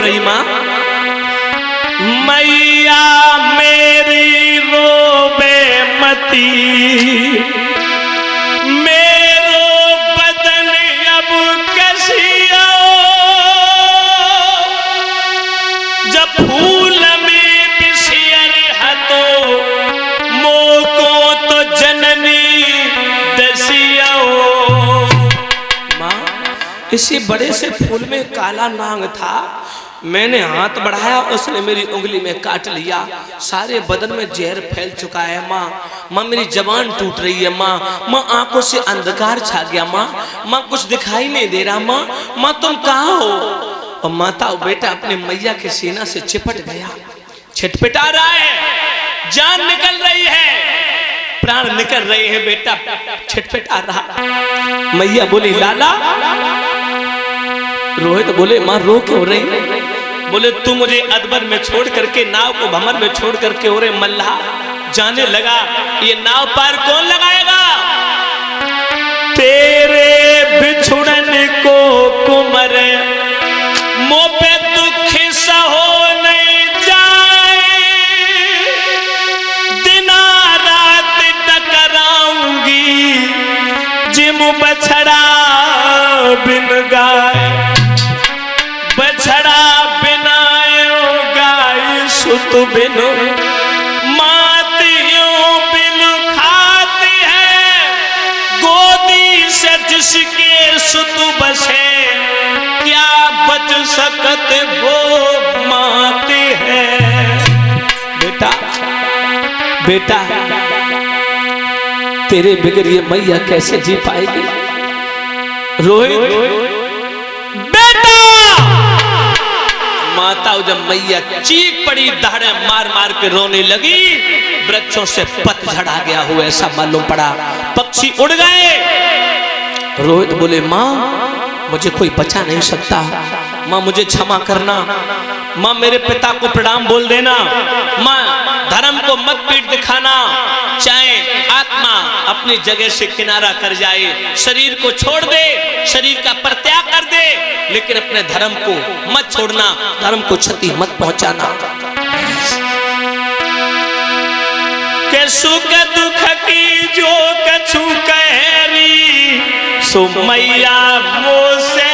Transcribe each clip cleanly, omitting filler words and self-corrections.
रही माँ, मैया मेरी रोबे मती, मेरो बदन अब कसिया, जब फूल में बिसियर हतो मोको तो जननी दसिया। माँ, इसी बड़े से फूल में काला नाग था, मैंने हाथ बढ़ाया, उसने मेरी उंगली में काट लिया, सारे बदन में जहर फैल चुका है माँ। माँ मेरी जबान टूट रही है माँ, माँ आंखों से अंधकार छा गया माँ, माँ कुछ दिखाई नहीं दे रहा माँ, माँ तुम कहाँ हो? और माता और बेटा अपने मैया के सीना से चिपट गया, छिटपिटा रहा है, जान निकल रही है, प्राण निकल रहे हैं, बेटा छिटपिटा रहा। मैया बोली लाला, रोहित बोले माँ रो क्यों रही? बोले तू मुझे अदबर में छोड़ करके, नाव को भंवर में छोड़ करके ओरे मल्लाह जाने लगा, ये नाव पार कौन लगाएगा? तेरे बिछुड़न को कुमर मुँह पे दुख सहो नहीं जाए, दिना रात टकराऊंगी जिम बछड़ा बिन गाय, बछड़ा बिनायो गाय सुत बिनु, मातियों बिनु खाती है, गोदी से जिसके सुत बसे, क्या बच सकत वो माती है। बेटा बेटा तेरे बगैर ये मैया कैसे जी पाएगी? रोहित बेटा, माता जब मैया चीख पड़ी, दहाड़े मार मार के रोने लगी, वृक्षों से पतझड़ आ गया हो ऐसा मालूम पड़ा, पक्षी उड़ गए। रोहित बोले माँ मुझे कोई बचा नहीं सकता, माँ मुझे क्षमा करना, माँ मेरे पिता को प्रणाम बोल देना, माँ धर्म को मत पीठ दिखाना, चाहे आत्मा अपनी जगह से किनारा कर जाए, शरीर को छोड़ दे, शरीर का परित्याग कर दे, लेकिन अपने धर्म को मत छोड़ना, धर्म को क्षति मत पहुंचाना। के सुख दुख की जो कछु कहरी, सो मैया मोसे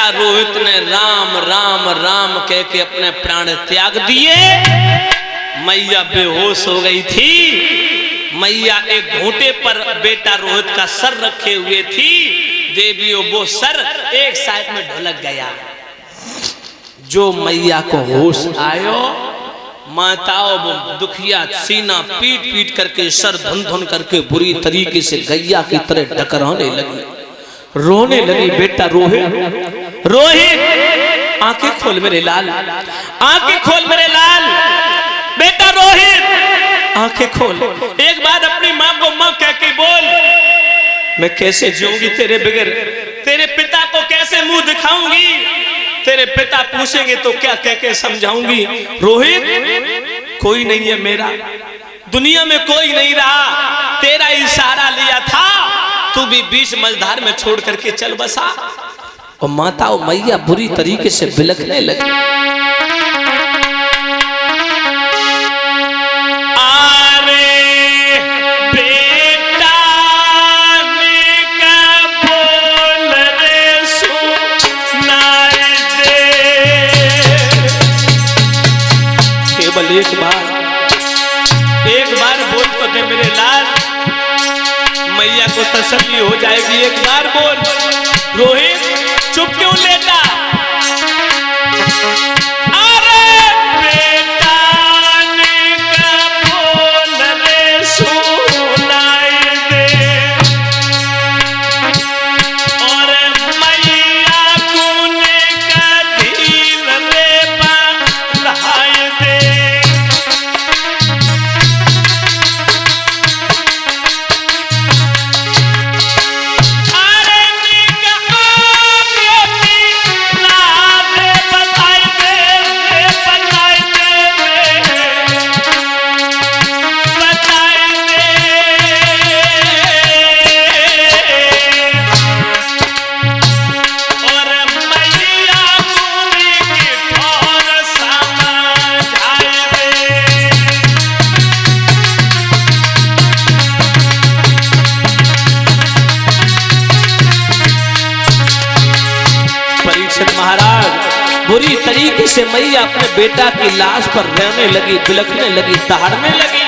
रोहित ने राम राम राम कह के अपने प्राण त्याग दिए। मैया बेहोश हो गई थी। मैया एक घूंटे पर बेटा रोहित का सर रखे हुए थी। देवियों वो सर एक साइड में ढुलक गया। जो मैया को होश आयो माताओं दुखिया सीना पीट पीट करके सर धुन धुन करके बुरी तरीके से गैया की तरह डकराने लगी, रोने लगी। बेटा रोहित, रोहित आंखें खोल मेरे लाल, आंखें खोल मेरे लाल, बेटा रोहित आंखें खोल। एक बार अपनी माँ को माँ कह के बोल, मैं कैसे जीऊंगी तेरे बगैर, तेरे पिता को कैसे मुंह दिखाऊंगी, तेरे पिता पूछेंगे तो क्या कह के समझाऊंगी। रोहित कोई नहीं है मेरा, दुनिया में कोई नहीं रहा, तेरा इशारा लिया था, तू भी बीच मझधार में छोड़ करके चल बसा। और माता और मैया बुरी तरीके से बिलखने लगी। एक बार बोल तो दे मेरे लाल, मैया को तसल्ली हो जाएगी। एक बार बोल। रोहित चुप क्यों लेता? अरे बेटा ने का बोल रे सुनाई दे, और मैया को ने का धीर रे बंधाई दे। बुरी तरीके से मैया अपने बेटा की लाश पर रहने लगी, बिलखने लगी, दहाड़ने लगी।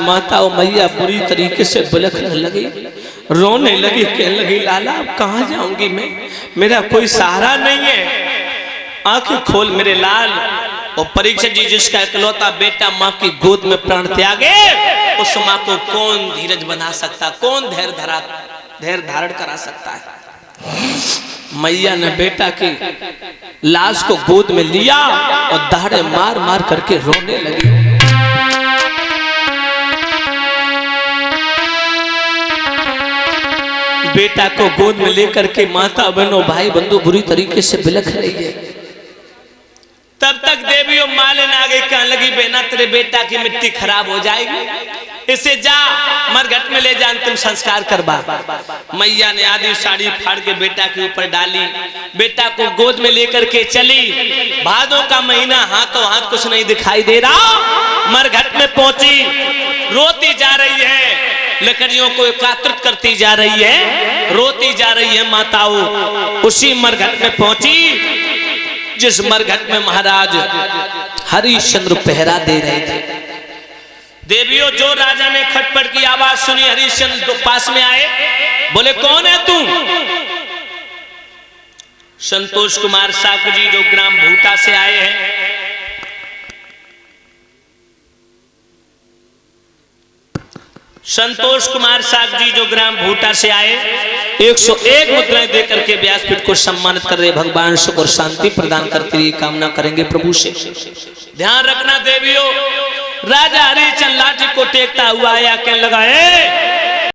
माता और मैया बुरी तरीके से बिलखने लगी, रोने लगी, कहने लगी लाला अब कहाँ जाऊंगी मैं, मेरा कोई सहारा नहीं है। आंखें खोल मेरे लाल। और परीक्षित जी जिसका इकलौता बेटा माँ की गोद में प्राण त्यागे, उस माँ को कौन धीरज बना सकता, कौन धैर्य धारण करा सकता है। मैया ने बेटा की लाश को गोद में लिया और दहाड़े मार मार करके रोने लगी। बेटा को गोद में लेकर के माता बहनों भाई बंधु बुरी तरीके से बिलख रही है। तब तक देवी और मालिन आगे कहने लगी बेना तेरे बेटा की मिट्टी खराब हो जाएगी, इसे जा मरघट में ले जा अंतिम संस्कार करवा। मैया ने आधी साड़ी फाड़ के बेटा के ऊपर डाली, बेटा को गोद में लेकर के चली। भादों का महीना, हाथों हाथ कुछ नहीं दिखाई दे रहा। मरघट में पहुंची, रोती जा रही है, लकड़ियों को एकत्रित करती जा रही है, रोती जा रही है माताओं। उसी मरघट में पहुंची जिस मरघट में महाराज हरिश्चंद्र पहरा दे रहे थे। देवियों, जो राजा ने खटपट की आवाज सुनी, हरिश्चंद्र तो पास में आए, बोले कौन है तू? संतोष कुमार साक जी जो ग्राम भूटा से आए हैं। संतोष कुमार साक जी जो ग्राम भूटा से आए, 101 मुद्राएं देकर के व्यासपीठ को सम्मानित कर रहे। भगवान सुख और शांति प्रदान करते हुए कामना करेंगे प्रभु से। ध्यान रखना देवियों, राजा हरिश्चंद्र लाठी को टेकता हुआ आया, कहने लगा